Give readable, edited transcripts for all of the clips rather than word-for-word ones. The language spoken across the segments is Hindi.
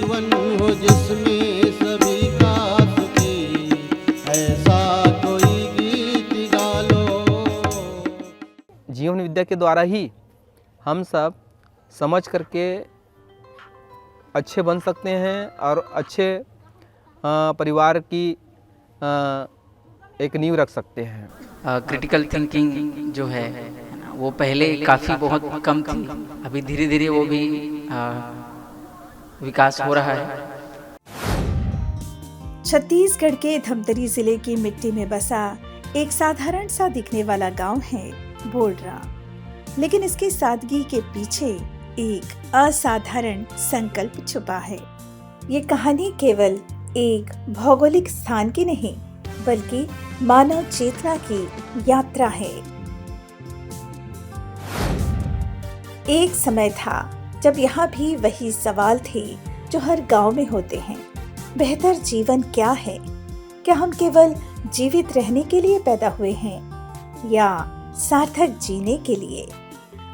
जीवन हो जिसमें सभी का सुखी, ऐसा कोई गीत गा लो। जीवन विद्या के द्वारा ही हम सब समझ करके अच्छे बन सकते हैं और अच्छे परिवार की एक नींव रख सकते हैं। क्रिटिकल थिंकिंग जो है ना, वो पहले काफ़ी बहुत कम थी, अभी धीरे धीरे वो भी विकास हो रहा है। छत्तीसगढ़ के धमतरी जिले की मिट्टी में बसा एक साधारण सा दिखने वाला गांव है बोडरा, लेकिन इसकी सादगी के पीछे एक असाधारण संकल्प छुपा है। ये कहानी केवल एक भौगोलिक स्थान की नहीं, बल्कि मानव चेतना की यात्रा है। एक समय था जब यहाँ भी वही सवाल थे जो हर गांव में होते हैं। बेहतर जीवन क्या है? क्या हम केवल जीवित रहने के लिए पैदा हुए हैं या सार्थक जीने के लिए?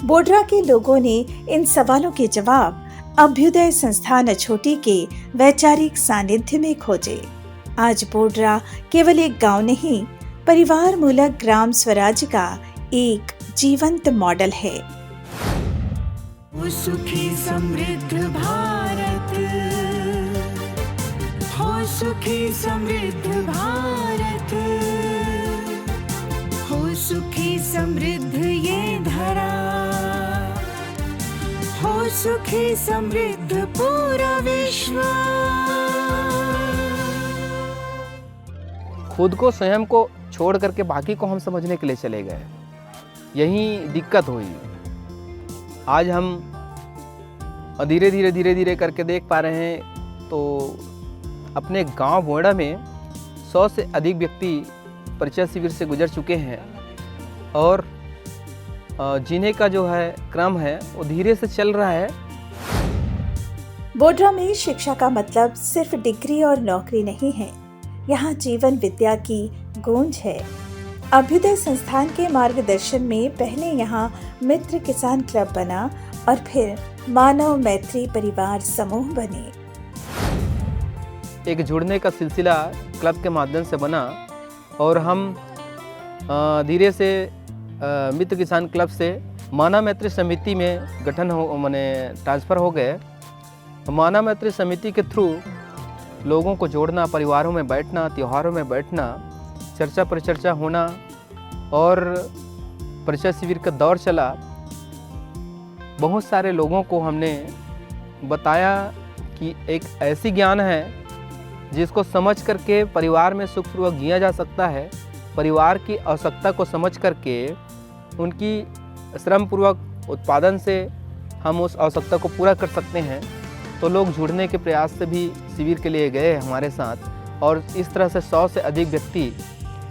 बोडरा के लोगों ने इन सवालों के जवाब अभ्युदय संस्थान अछोटी के वैचारिक सानिध्य में खोजे। आज बोडरा केवल एक गांव नहीं, परिवार मूलक ग्राम स्वराज का एक जीवंत मॉडल है। वो सुखी समृद्ध भारत, हो सुखी समृद्ध भारत, हो सुखी समृद्ध ये धरा, हो सुखी समृद्ध पूरा विश्व। खुद को स्वयं को छोड़ करके बाकी को हम समझने के लिए चले गए, यही दिक्कत हुई। आज हम धीरे धीरे करके देख पा रहे हैं तो अपने गांव बोडरा में 100 से अधिक व्यक्ति परिचय शिविर से गुजर चुके हैं और जीने का जो है क्रम है वो धीरे से चल रहा है। बोडरा में शिक्षा का मतलब सिर्फ डिग्री और नौकरी नहीं है, यहाँ जीवन विद्या की गूंज है। अभ्युदय संस्थान के मार्गदर्शन में पहले यहाँ मित्र किसान क्लब बना और फिर मानव मैत्री परिवार समूह बने। एक जुड़ने का सिलसिला क्लब के माध्यम से बना और हम धीरे से मित्र किसान क्लब से मानव मैत्री समिति में गठन हो माने ट्रांसफ़र हो गए। मानव मैत्री समिति के थ्रू लोगों को जोड़ना, परिवारों में बैठना, त्योहारों में बैठना, चर्चा परिचर्चा होना और परिचय शिविर का दौर चला। बहुत सारे लोगों को हमने बताया कि एक ऐसी ज्ञान है जिसको समझ करके परिवार में सुखपूर्वक जिया जा सकता है। परिवार की आवश्यकता को समझ करके उनकी श्रमपूर्वक उत्पादन से हम उस आवश्यकता को पूरा कर सकते हैं। तो लोग जुड़ने के प्रयास से भी शिविर के लिए गए हमारे साथ और इस तरह से 100 से अधिक व्यक्ति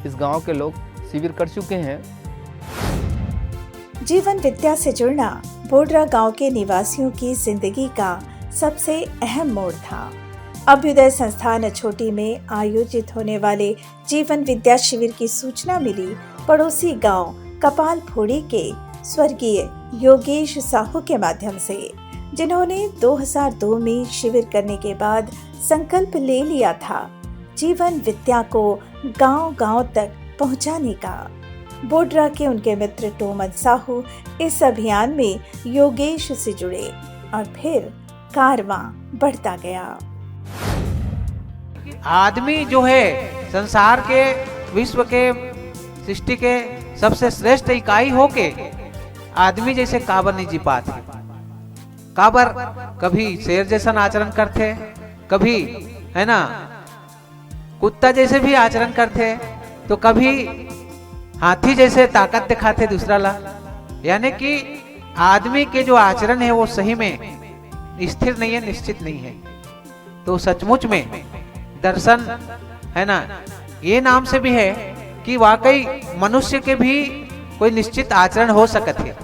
इस गांव के लोग शिविर कर चुके हैं। जीवन विद्या से जुड़ना बोडरा गांव के निवासियों की जिंदगी का सबसे अहम मोड़ था। अभ्युदय संस्थान अछोटी में आयोजित होने वाले जीवन विद्या शिविर की सूचना मिली पड़ोसी गांव कपाल फोड़ी के स्वर्गीय योगेश साहू के माध्यम से, जिन्होंने 2002 में शिविर करने के बाद संकल्प ले लिया था जीवन विद्या को गांव-गांव तक पहुंचाने का। बोडरा के उनके मित्र टोमन साहू इस अभियान में योगेश से जुड़े और फिर कारवां बढ़ता गया। आदमी जो है संसार के, विश्व के, सृष्टि के सबसे श्रेष्ठ इकाई होके आदमी जैसे काबर नहीं जी पाते। काबर कभी शेर जैसा आचरण करते, कभी है ना कुत्ता जैसे भी आचरण करते, तो कभी हाथी जैसे ताकत दिखाते दूसरा ला। यानी कि आदमी के जो आचरण है वो सही में स्थिर नहीं है, निश्चित नहीं है। तो सचमुच में दर्शन है ना, ये नाम से भी है कि वाकई मनुष्य के भी कोई निश्चित आचरण हो सकते है।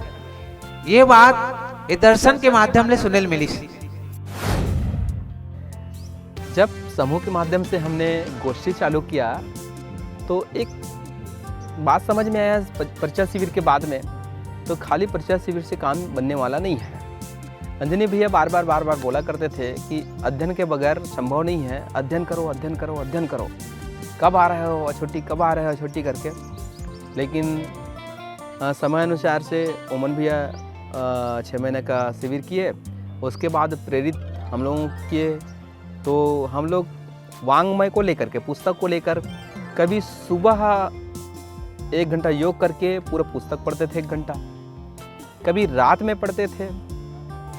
ये बात ये दर्शन के माध्यम से सुनेल मिली। जब समूह के माध्यम से हमने गोष्ठी चालू किया तो एक बात समझ में आया परिचय शिविर के बाद में, तो खाली परिचय शिविर से काम बनने वाला नहीं है। अंजनी भैया बार बार बोला करते थे कि अध्ययन के बगैर संभव नहीं है, अध्ययन करो अध्ययन करो अध्ययन करो, कब आ रहे हो छुट्टी, कब आ रहे हो छुट्टी करके। लेकिन समय अनुसार से ओमन भैया 6 महीने का शिविर किए, उसके बाद प्रेरित हम लोगों किए। तो हम लोग वांग्मय को लेकर के, पुस्तक को लेकर, कभी सुबह 1 घंटा योग करके पूरा पुस्तक पढ़ते थे 1 घंटा, कभी रात में पढ़ते थे,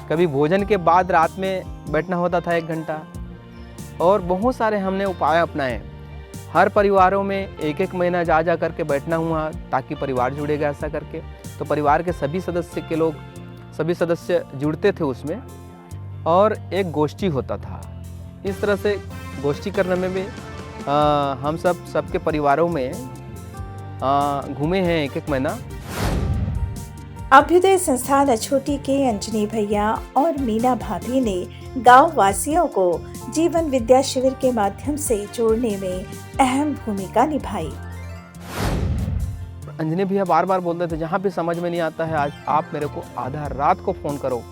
कभी भोजन के बाद रात में बैठना होता था 1 घंटा। और बहुत सारे हमने उपाय अपनाए। हर परिवारों में 1 महीना जा करके बैठना हुआ ताकि परिवार जुड़ेगा ऐसा करके। तो परिवार के सभी सदस्य जुड़ते थे उसमें, और एक गोष्ठी होता था। इस तरह से गोष्ठी करने में भी हम सबके परिवारों में घूमे हैं 1 महीना। अभ्युदय संस्थान अछोटी के अंजनी भैया और मीना भाभी ने गांव वासियों को जीवन विद्या शिविर के माध्यम से जोड़ने में अहम भूमिका निभाई। अंजनी भैया बार बोलते थे, जहाँ भी समझ में नहीं आता है आज आप मेरे को आधा रात को फ़ोन करो।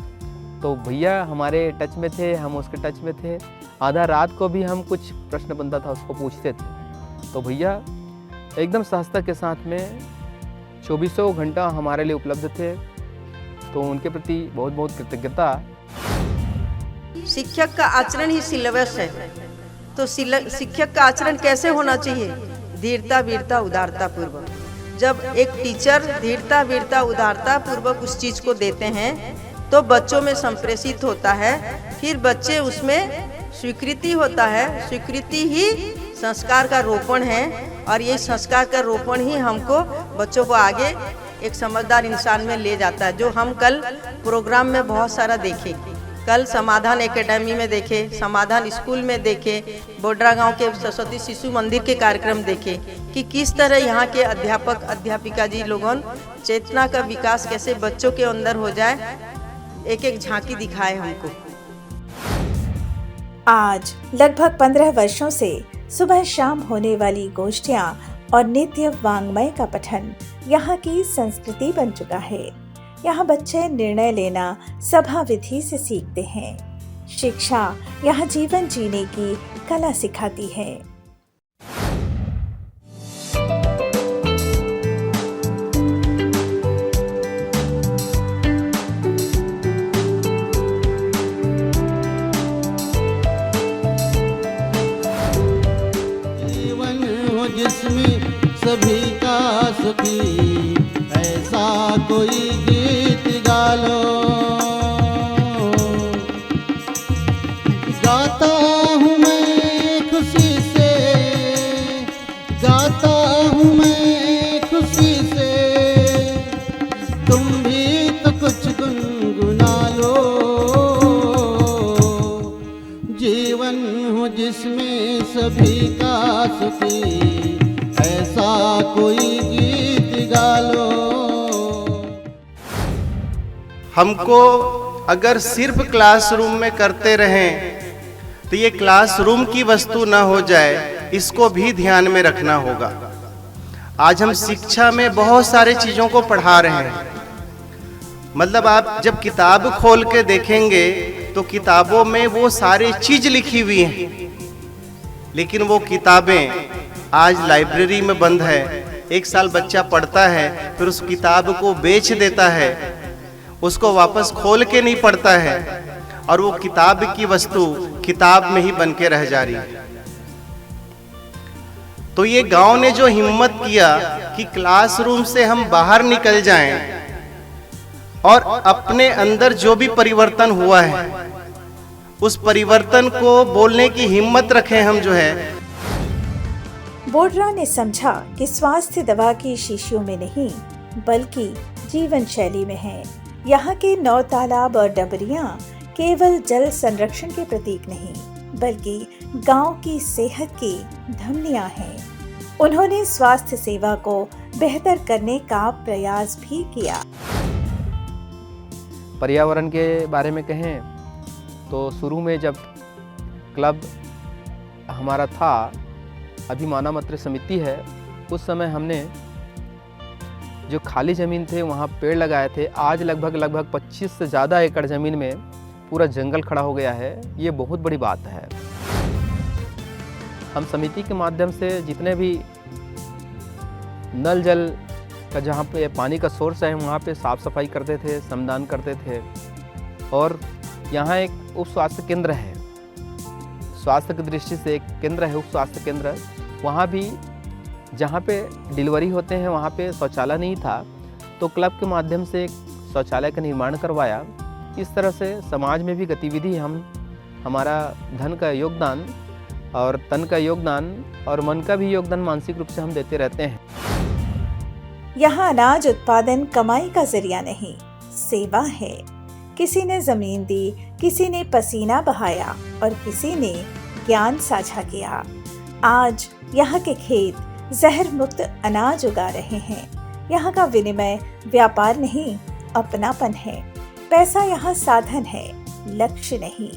तो भैया हमारे टच में थे, हम उसके टच में थे। आधा रात को भी हम कुछ प्रश्न बनता था उसको पूछते थे, तो भैया एकदम सहजता के साथ में 24 घंटा हमारे लिए उपलब्ध थे। तो उनके प्रति बहुत बहुत कृतज्ञता। शिक्षक का आचरण ही सिलेबस है, तो शिक्षक का आचरण कैसे होना चाहिए? धीरता वीरता उदारता पूर्वक। जब एक टीचर धीरता वीरता उदारता पूर्वक उस चीज को देते हैं तो बच्चों में संप्रेषित होता है, फिर बच्चे उसमें स्वीकृति होता है। स्वीकृति ही संस्कार का रोपण है, और ये संस्कार का रोपण ही हमको बच्चों को आगे एक समझदार इंसान में ले जाता है, जो हम कल प्रोग्राम में बहुत सारा देखे। कल समाधान एकेडमी में देखे, समाधान स्कूल में देखे, बोडरा गांव के सरस्वती शिशु मंदिर के कार्यक्रम देखे कि किस तरह यहाँ के अध्यापक अध्यापिका जी लोगों चेतना का विकास कैसे बच्चों के अंदर हो जाए, एक झांकी दिखाए हमको। आज लगभग 15 वर्षों से सुबह शाम होने वाली गोष्ठियाँ और नित्य वांग्मय का पठन यहाँ की संस्कृति बन चुका है। यहाँ बच्चे निर्णय लेना सभा विधि से सीखते हैं। शिक्षा यहाँ जीवन जीने की कला सिखाती है। जिसमें सभी का सुखी, ऐसा कोई गीत गा लो। गाता हूँ मैं खुशी से, गाता हूँ मैं खुशी से, तुम भी तो कुछ गुनगुना लो। जीवन हो जिसमें सभी का सुखी, ऐसा कोई गीत गा लो। हमको अगर सिर्फ क्लासरूम में करते रहें तो ये क्लासरूम की वस्तु ना हो जाए, इसको भी ध्यान में रखना होगा। आज हम शिक्षा में बहुत सारे चीजों को पढ़ा रहे हैं, मतलब आप जब किताब खोल के देखेंगे तो किताबों में वो सारी चीज लिखी हुई हैं, लेकिन वो किताबें आज लाइब्रेरी में बंद है। 1 साल बच्चा पढ़ता है, फिर उस किताब को बेच देता है, उसको वापस खोल के नहीं पढ़ता है, और वो किताब की वस्तु किताब में ही बन के रह जा रही है। तो ये गांव ने जो हिम्मत किया कि क्लासरूम से हम बाहर निकल जाएं और अपने अंदर जो भी परिवर्तन हुआ है उस परिवर्तन को बोलने की हिम्मत रखें हम, जो है। बोडरा ने समझा कि स्वास्थ्य दवा की शीशियों में नहीं बल्कि जीवन शैली में है। यहाँ के 9 तालाब और डबरियाँ केवल जल संरक्षण के प्रतीक नहीं बल्कि गांव की सेहत की धमनियाँ हैं। उन्होंने स्वास्थ्य सेवा को बेहतर करने का प्रयास भी किया। पर्यावरण के बारे में कहें तो शुरू में जब क्लब हमारा था, अभी मानव मित्र समिति है, उस समय हमने जो खाली ज़मीन थे वहाँ पेड़ लगाए थे। आज लगभग 25 से ज़्यादा एकड़ ज़मीन में पूरा जंगल खड़ा हो गया है, ये बहुत बड़ी बात है। हम समिति के माध्यम से जितने भी नल जल का जहाँ पे पानी का सोर्स है वहाँ पे साफ़ सफाई करते थे, श्रमदान करते थे। और यहाँ एक उप स्वास्थ्य केंद्र है, स्वास्थ्य की दृष्टि से एक केंद्र है, उप स्वास्थ्य केंद्र। वहाँ भी जहाँ पे डिलीवरी होते हैं वहाँ पे शौचालय नहीं था, तो क्लब के माध्यम से एक शौचालय का निर्माण करवाया। इस तरह से समाज में भी गतिविधि हम हमारा धन का योगदान और तन का योगदान और मन का भी योगदान मानसिक रूप से हम देते रहते हैं। यहाँ अनाज उत्पादन कमाई का जरिया नहीं, सेवा है। किसी ने जमीन दी, किसी ने पसीना बहाया और किसी ने ज्ञान साझा किया। आज यहाँ के खेत जहर मुक्त अनाज उगा रहे हैं। यहाँ का विनिमय व्यापार नहीं, अपनापन है। पैसा यहाँ साधन है, लक्ष्य नहीं।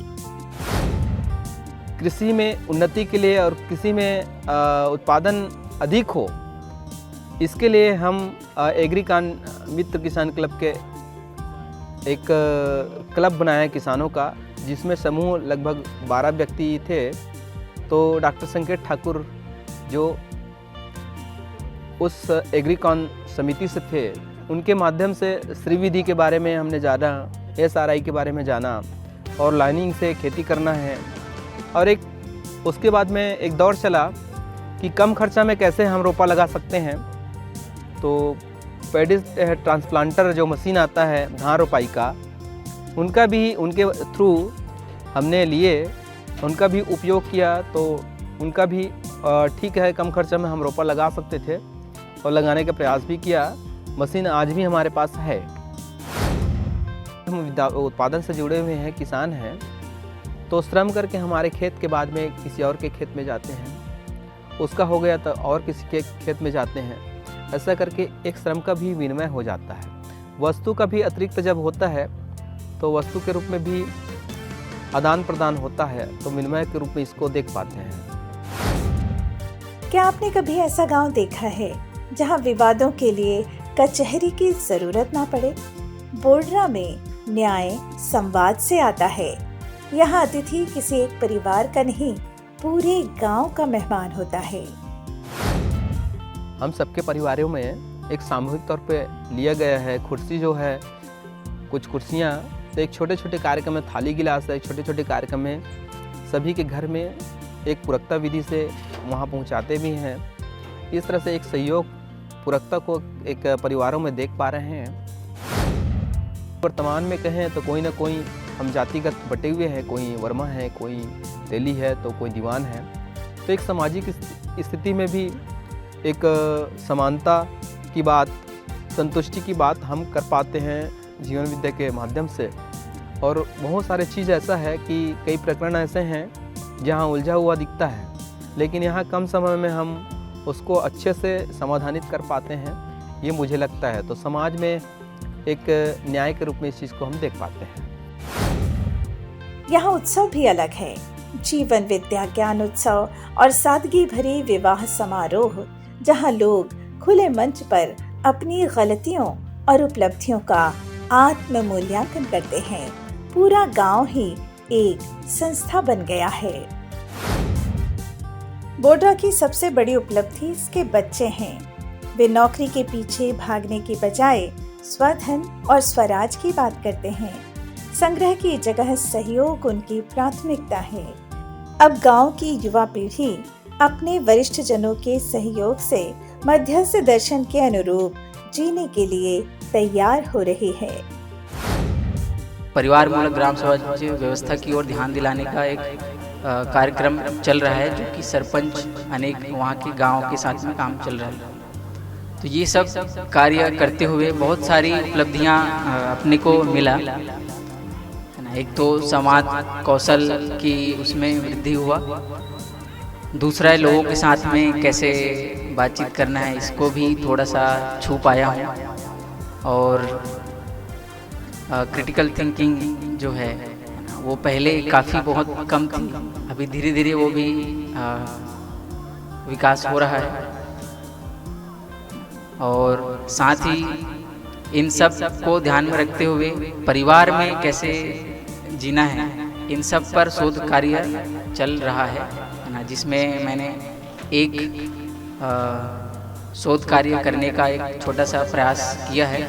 कृषि में उन्नति के लिए और कृषि में उत्पादन अधिक हो, इसके लिए हम एग्रीकान मित्र किसान क्लब के एक क्लब बनाया है किसानों का, जिसमें समूह लगभग 12 व्यक्ति थे। तो डॉक्टर संकेत ठाकुर जो उस एग्रीकान समिति से थे, उनके माध्यम से श्रीविधि के बारे में हमने जाना, SRI के बारे में जाना और लाइनिंग से खेती करना है। और एक उसके बाद में एक दौर चला कि कम खर्चा में कैसे हम रोपा लगा सकते हैं। तो पैडी ट्रांसप्लांटर जो मशीन आता है धान रोपाई का, उनका भी उनके थ्रू हमने लिए, उनका भी उपयोग किया। तो उनका भी ठीक है, कम खर्चा में हम रोपा लगा सकते थे और लगाने का प्रयास भी किया। मशीन आज भी हमारे पास है। हम उत्पादन से जुड़े हुए हैं, किसान हैं, तो श्रम करके हमारे खेत के बाद में किसी और के खेत में जाते हैं, उसका हो गया तो और किसी के खेत में जाते हैं। ऐसा करके एक श्रम का भी विनिमय हो जाता है। वस्तु का भी अतिरिक्त जब होता है तो वस्तु के रूप में भी आदान प्रदान होता है, तो विनिमय के रूप में इसको देख पाते हैं। क्या आपने कभी ऐसा गांव देखा है जहां विवादों के लिए कचहरी की जरूरत ना पड़े? बोडरा में न्याय संवाद से आता है। यहाँ अतिथि किसी एक परिवार का नहीं, पूरे गांव का मेहमान होता है। हम सबके परिवारों में एक सामूहिक तौर पे लिया गया है। कुर्सी जो है, कुछ कुर्सियाँ, तो एक छोटे छोटे कार्यक्रम में थाली गिलास है, छोटे छोटे कार्यक्रम में सभी के घर में एक पूरकता विधि से वहाँ पहुँचाते भी हैं। इस तरह से एक सहयोग पूरकता को एक परिवारों में देख पा रहे हैं। वर्तमान में कहें तो कोई ना कोई हम जातिगत बटे हुए हैं, कोई वर्मा है, कोई तेली है, तो कोई दीवान है। तो एक सामाजिक स्थिति में भी एक समानता की बात, संतुष्टि की बात हम कर पाते हैं जीवन विद्या के माध्यम से। और बहुत सारे चीज़ ऐसा है कि कई प्रकरण ऐसे हैं जहां उलझा हुआ दिखता है, लेकिन यहाँ कम समय में हम उसको अच्छे से समाधानित कर पाते हैं, ये मुझे लगता है। तो समाज में एक न्याय के रूप में इस चीज़ को हम देख पाते हैं। यहाँ उत्सव भी अलग है। जीवन विद्या ज्ञान उत्सव और सादगी भरी विवाह समारोह, जहाँ लोग खुले मंच पर अपनी गलतियों और उपलब्धियों का आत्म मूल्यांकन करते हैं। पूरा गांव ही एक संस्था बन गया है। बोडरा की सबसे बड़ी उपलब्धि इसके बच्चे हैं। वे नौकरी के पीछे भागने की बजाय स्वधन और स्वराज की बात करते हैं। संग्रह की जगह सहयोग उनकी प्राथमिकता है। अब गांव की युवा पीढ़ी अपने वरिष्ठ जनों के सहयोग से मध्यस्थ दर्शन के अनुरूप जीने के लिए तैयार हो रही है। परिवार मूलक ग्राम स्वराज्य व्यवस्था की ओर ध्यान दिलाने का एक कार्यक्रम चल रहा है, जो कि सरपंच अनेक वहाँ के गांव के साथ में काम चल रहा है। तो ये सब कार्य करते हुए बहुत सारी उपलब्धियां अपने को मिला। एक तो समाज कौशल की उसमें वृद्धि हुआ, दूसरा लोगों के साथ में कैसे बातचीत करना है इसको भी थोड़ा सा छू पाया हूँ। और क्रिटिकल थिंकिंग जो है वो पहले काफ़ी बहुत कम थी, अभी धीरे धीरे वो भी विकास हो रहा है। और साथ ही इन सब को ध्यान में रखते हुए परिवार में कैसे जीना है, इन सब पर शोध कार्य चल रहा है ना, जिसमें मैंने एक शोध कार्य करने का एक छोटा सा प्रयास किया है।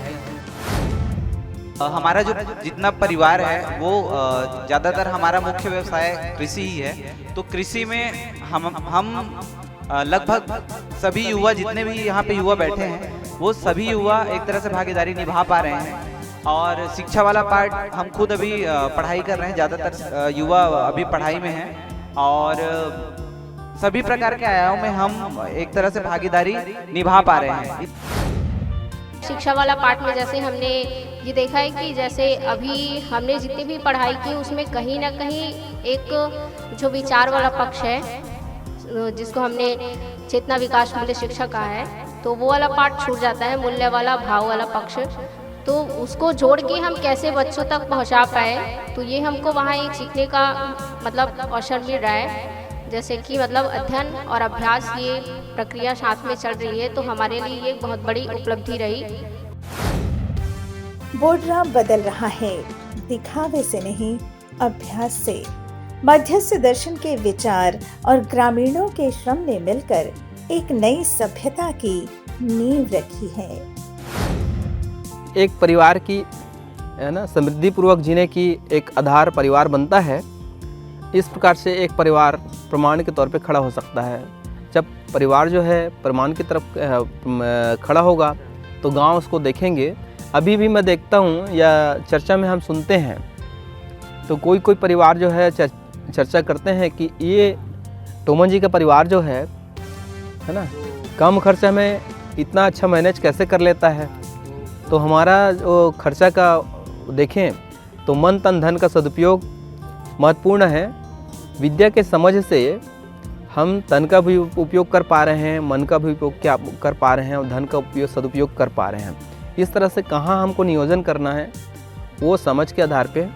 हमारा जो जितना परिवार है वो ज़्यादातर हमारा मुख्य व्यवसाय कृषि ही है। तो कृषि में हम लगभग सभी युवा, जितने भी यहाँ पे युवा बैठे हैं, वो सभी युवा एक तरह से भागीदारी निभा पा रहे हैं। और शिक्षा वाला पार्ट हम खुद अभी पढ़ाई कर रहे हैं, ज़्यादातर युवा अभी पढ़ाई में हैं और सभी प्रकार के आयामों में हम एक तरह से भागीदारी निभा पा रहे हैं। शिक्षा वाला पार्ट में जैसे हमने ये देखा है कि जैसे अभी हमने जितनी भी पढ़ाई की उसमें कहीं ना कहीं एक जो विचार वाला पक्ष है, जिसको हमने चेतना विकास मूल्य शिक्षा कहा है, तो वो वाला पार्ट छूट जाता है, मूल्य वाला भाव वाला पक्ष। तो उसको जोड़ के हम कैसे बच्चों तक पहुंचा पाए, तो ये हमको वहाँ एक सीखने का मतलब अवसर मिल रहा है। जैसे कि मतलब अध्ययन और अभ्यास ये प्रक्रिया साथ में चल रही है, तो हमारे लिए ये बहुत बड़ी उपलब्धि रही। बोडरा बदल रहा है, दिखावे से नहीं, अभ्यास से। मध्यस्थ दर्शन के विचार और ग्रामीणों के श्रम ने मिलकर एक नई सभ्यता की नींव रखी है। एक परिवार की है ना समृद्धि पूर्वक जीने की एक आधार परिवार बनता है। इस प्रकार से एक परिवार प्रमाण के तौर पे खड़ा हो सकता है। जब परिवार जो है प्रमाण की तरफ खड़ा होगा तो गांव उसको देखेंगे। अभी भी मैं देखता हूँ या चर्चा में हम सुनते हैं तो कोई कोई परिवार जो है चर्चा करते हैं कि ये टोमन जी का परिवार जो है ना, कम खर्चा में इतना अच्छा मैनेज कैसे कर लेता है। तो हमारा जो खर्चा का देखें तो मन तन धन का सदुपयोग महत्वपूर्ण है। विद्या के समझ से हम तन का भी उपयोग कर पा रहे हैं, मन का भी उपयोग कर पा रहे हैं और धन का सदुपयोग कर पा रहे हैं। इस तरह से कहाँ हमको नियोजन करना है वो समझ के आधार पे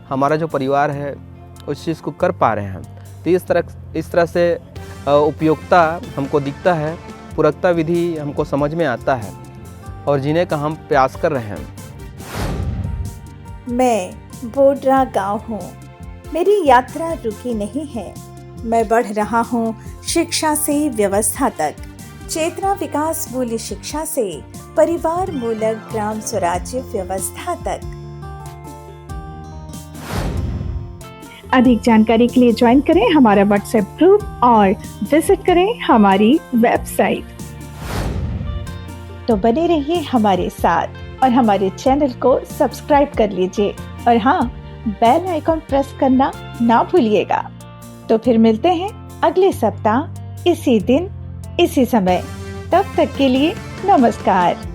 हमारा जो परिवार है उस चीज़ को कर पा रहे हैं। तो इस तरह से उपयोगिता हमको दिखता है, पूरकता विधि हमको समझ में आता है और जीने का हम प्रयास कर रहे हैं। मैं बोडरा गांव हूँ, मेरी यात्रा रुकी नहीं है। मैं बढ़ रहा हूँ शिक्षा से व्यवस्था तक, चेतना विकास मूल्य शिक्षा से परिवार मूलक ग्राम स्वराज्य व्यवस्था तक। अधिक जानकारी के लिए ज्वाइन करें हमारा व्हाट्सएप ग्रुप और विजिट करें हमारी वेबसाइट। तो बने रहिए हमारे साथ और हमारे चैनल को सब्सक्राइब कर लीजिए और हाँ, बेल आइकॉन प्रेस करना ना भूलिएगा। तो फिर मिलते हैं अगले सप्ताह इसी दिन इसी समय। तब तक के लिए नमस्कार।